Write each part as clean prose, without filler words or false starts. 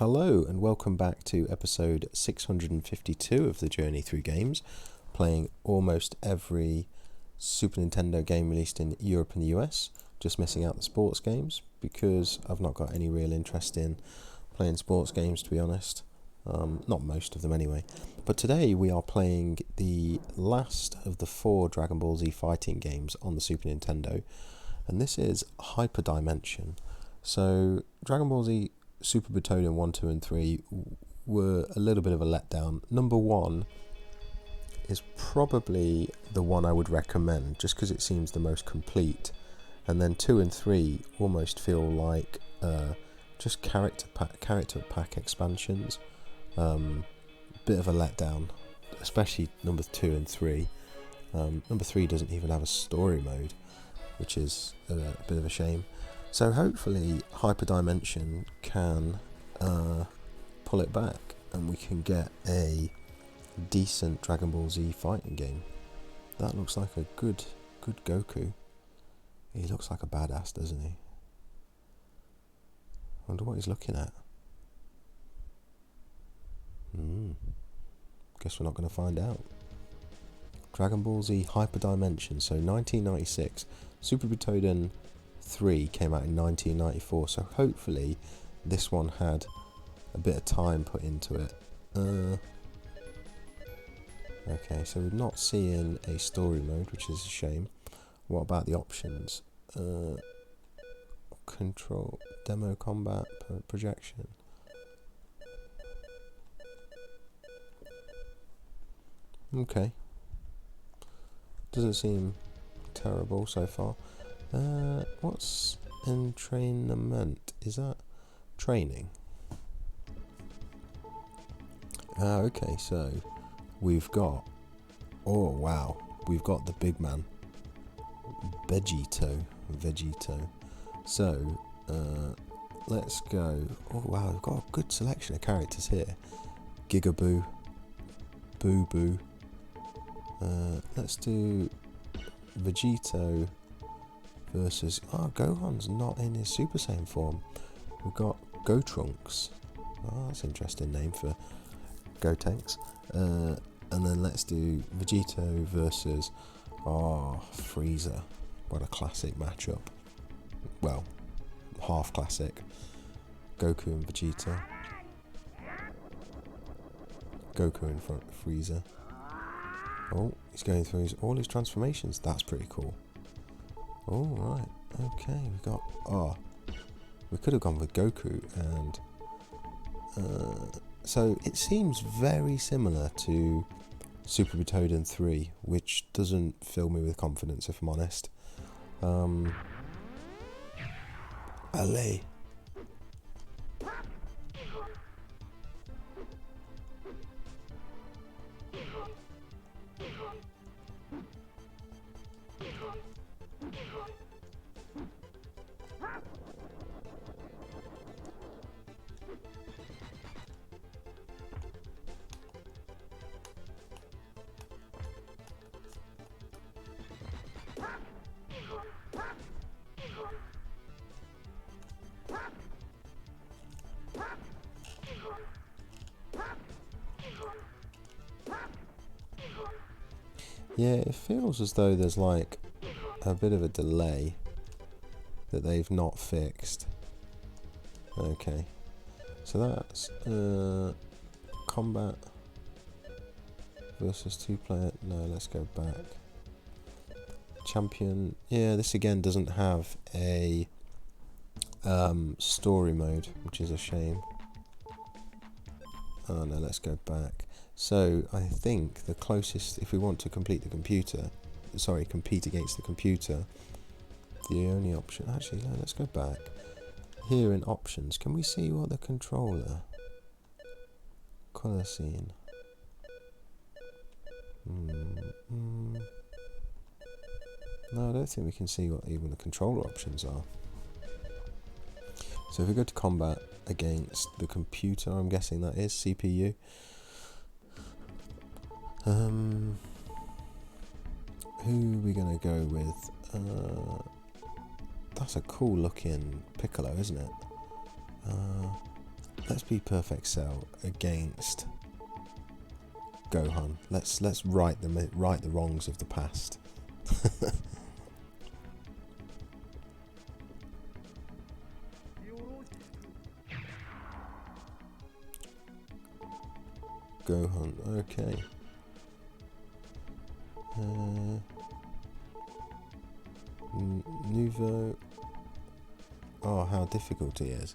Hello and welcome back to episode 652 of the Journey Through Games, playing almost every Super Nintendo game released in Europe and the US, just missing out the sports games because I've not got any real interest in playing sports games, to be honest. Not most of them anyway. But today we are playing the last of the 4 Dragon Ball Z fighting games on the Super Nintendo, and this is Hyperdimension. So Dragon Ball Z Super Butoden 1, 2 and 3 were a little bit of a letdown. Number 1 is probably the one I would recommend just because it seems the most complete, and then 2 and 3 almost feel like just character pack expansions. Bit of a letdown, especially number 2 and 3. Number 3 doesn't even have a story mode, which is a bit of a shame. So hopefully Hyperdimension can pull it back and we can get a decent Dragon Ball Z fighting game. That looks like a good Goku. He looks like a badass, doesn't he? Wonder what he's looking at. Guess we're not going to find out. Dragon Ball Z Hyperdimension, so 1996. Super Butoden 3 came out in 1994, so hopefully this one had a bit of time put into it. Okay, so we're not seeing a story mode, which is a shame. What about the options? Control, demo, combat, projection. Okay, doesn't seem terrible so far. What's entrainment? Is that training? Okay, so we've got, oh wow, we've got the big man, Vegito. So, let's go. Oh wow, we've got a good selection of characters here. Gigaboo, Boo Boo. Let's do Vegito versus... Gohan's not in his Super Saiyan form. We've got Gotrunks. That's an interesting name for Gotenks. And then let's do Vegito versus... Frieza. What a classic matchup. Well, half classic. Goku and Vegeta. Goku in front of Frieza. Oh, he's going through all his transformations. That's pretty cool. Oh, right. Okay, we got... we could have gone with Goku and... so it seems very similar to Super Butoden 3, which doesn't fill me with confidence, if I'm honest. Allez. Yeah, it feels as though there's like a bit of a delay that they've not fixed. Okay, so that's combat versus 2-player. No, let's go back. Champion. Yeah, this again doesn't have a story mode, which is a shame. Oh no, let's go back. So I think the closest, if we want to compete against the computer, the only option, actually no, let's go back. Here in options, can we see what the controller, colour scene, no, I don't think we can see what even the controller options are. So if we go to combat against the computer, I'm guessing that is CPU. Who are we going to go with? That's a cool looking Piccolo, isn't it? let's be Perfect Cell against Gohan. Let's right the wrongs of the past. Gohan, okay. Nouveau. Oh, how difficult he is.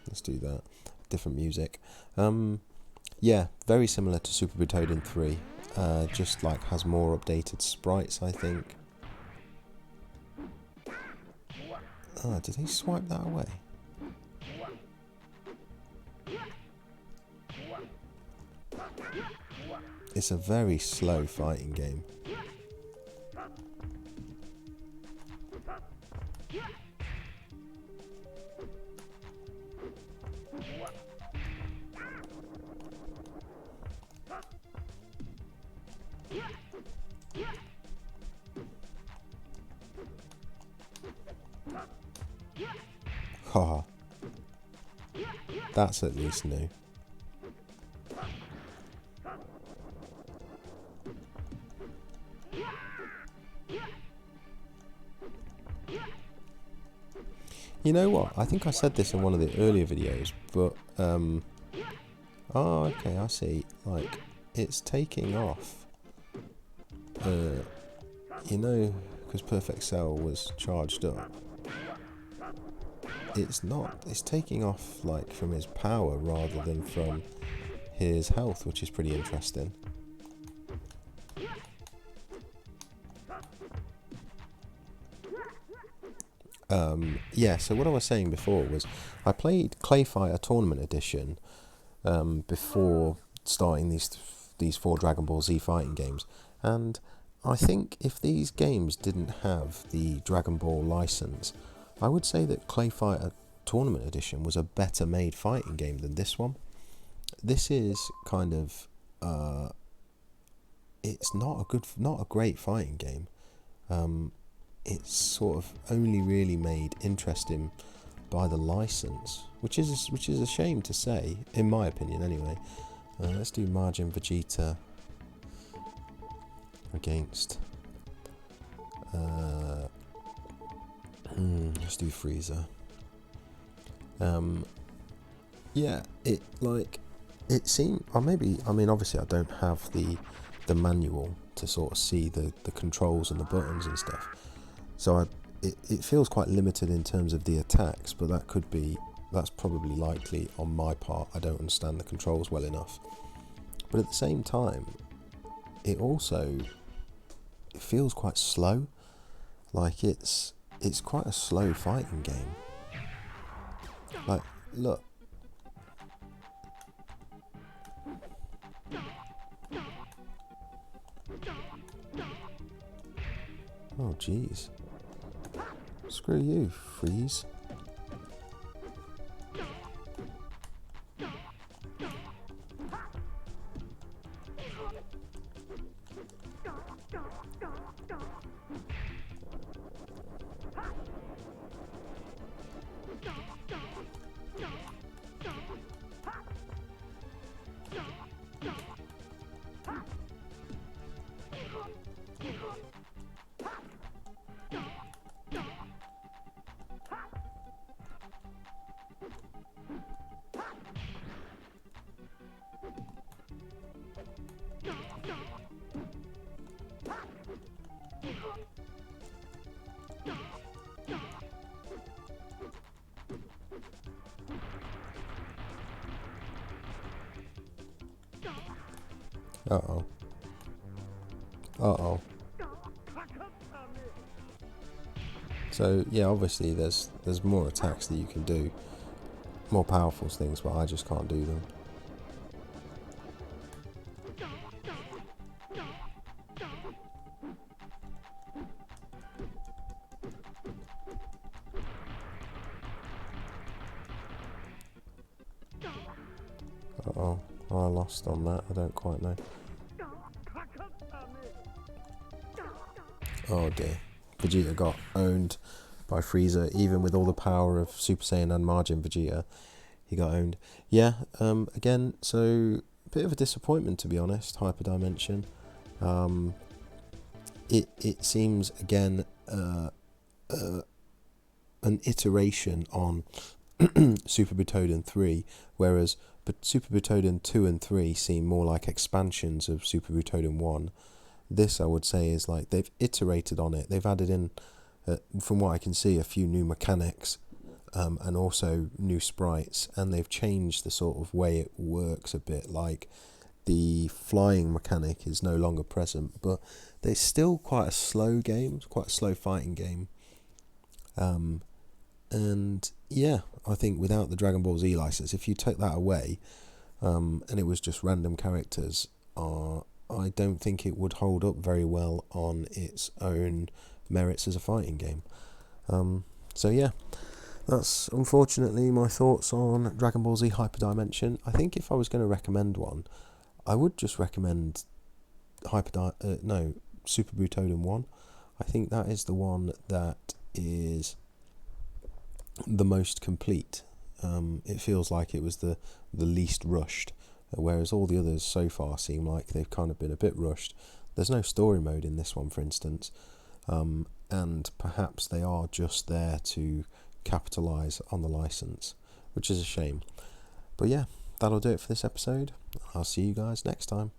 Let's do that. Different music. Yeah, very similar to Super Butoden 3. Just like has more updated sprites, I think. Oh, did he swipe that away? It's a very slow fighting game. Haha. That's at least new. You know what? I think I said this in one of the earlier videos, but oh, okay, I see. Like, it's taking off. You know, because Perfect Cell was charged up. It's not. It's taking off like from his power rather than from his health, which is pretty interesting. Yeah, so what I was saying before was I played Clayfire Tournament Edition before starting these 4 Dragon Ball Z fighting games, and I think if these games didn't have the Dragon Ball license, I would say that Clayfire Tournament Edition was a better made fighting game than this one. This is kind of it's not a great fighting game. It's sort of only really made interesting by the license, which is a shame to say, in my opinion anyway. Let's do Majin Vegeta against let's do Frieza. Yeah, it seemed, or maybe, I mean, obviously I don't have the manual to sort of see the controls and the buttons and stuff, so it feels quite limited in terms of the attacks, but that's probably likely on my part. I don't understand the controls well enough, but at the same time, it feels quite slow. Like it's quite a slow fighting game. Like, look. Oh, jeez. Screw you, Freeze. Uh-oh. Uh-oh. So, yeah, obviously there's more attacks that you can do, more powerful things, but I just can't do them. Uh-oh. I lost on that, I don't quite know. Oh dear. Vegeta got owned. by Frieza, even with all the power of Super Saiyan and Majin Vegeta. He got owned. Yeah, again, so a bit of a disappointment, to be honest, Hyperdimension. It seems, again, an iteration on Super Butoden 3, whereas Super Butoden 2 and 3 seem more like expansions of Super Butoden 1. This, I would say, is like they've iterated on it. They've added in, from what I can see, a few new mechanics, and also new sprites, and they've changed the sort of way it works a bit. Like the flying mechanic is no longer present, but there's still quite a slow game, quite a slow fighting game. And yeah, I think without the Dragon Ball Z license, if you take that away, and it was just random characters, I don't think it would hold up very well on its own merits as a fighting game. So yeah, that's unfortunately my thoughts on Dragon Ball Z Hyperdimension. I think if I was going to recommend one, I would just recommend Super Butoden 1. I think that is the one that is the most complete. It feels like it was the least rushed, whereas all the others so far seem like they've kind of been a bit rushed. There's no story mode in this one, for instance, and perhaps they are just there to capitalise on the license, which is a shame. But yeah, that'll do it for this episode. I'll see you guys next time.